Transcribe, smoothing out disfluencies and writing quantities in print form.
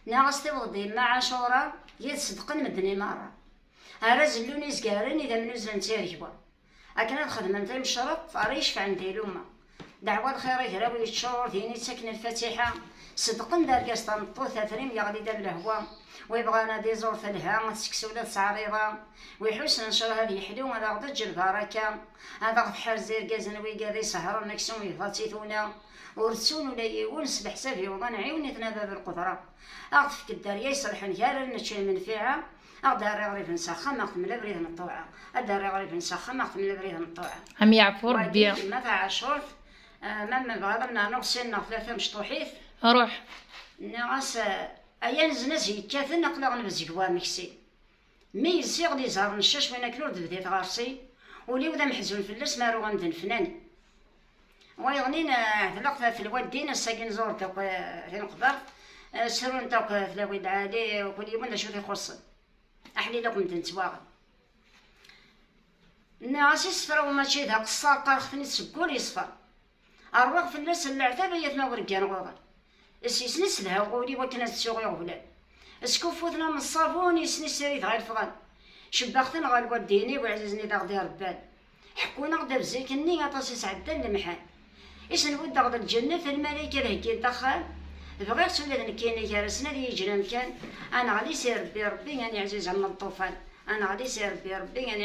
ناغس تبغضي مع عاشورا يتصدقن مدني مرة هذا زلوني زقارن إذا من نزل نتيركوا أكن الخدمة نتاع الشرف أريش عندي لوما دعوة الخير يهرب يتشور ديني سكن الفاتحة صدقن دار قسطن الطوثة ثريم يغدي داب الهوا ويبغانا دي زور ثلها تسكسولة تعريضة ويحوس نشر هذه يحلو هذا غدا البركة هذا غد حرزير قازن ويقاذي سهر مكسوم يفاتيثونا ورسون ولا يونس بحساب يوضان عيوني تنابا بالقدرة أغف كدار يصلحن يارا نتشي منفعة أقدر يغرف نسخة ما أختم لبريد الطوعة أقدر يغرف نسخة ما أختم لبريد الطوعة عم يعفو ربي ما تاع شرط مما بغض من نغسل ثلاثة مشطوحيث روح نغس أيان زنزي كاثن نقلق نبزيكوا مكسي مي يصيغ لي زهر نشاش وين كنور بديت غارسي ولي وذا محزون في اللس مارو غندن فنان ويغنين عتلقت في الوادين الساكن زور توك في نقدر سرون توك في الواد عالي وكل يوم شو يخص أحلي لكم تنتواغل ناس يصفر وماشي ذا قصار قارخ تسكول يصفر أروح في اللس العتابة يتما ورقان غوغل السيسنس لها وقولي وكنا تسوغي غولا اسكوفوثنا من الصابون يسني سريت غير فغان شباختنا غير وديني وعززني ذا غدي ربان حكونا غدا بزيكني غطاسي سعدان المحال إيش نود غدا الجنة في الملايكة لهكين دخل بغير سولة نكيني كارسنا دي يجرم كان أنا غادي سير ربي يعني عزيز عم الطوفان أنا غادي سير ربي يعني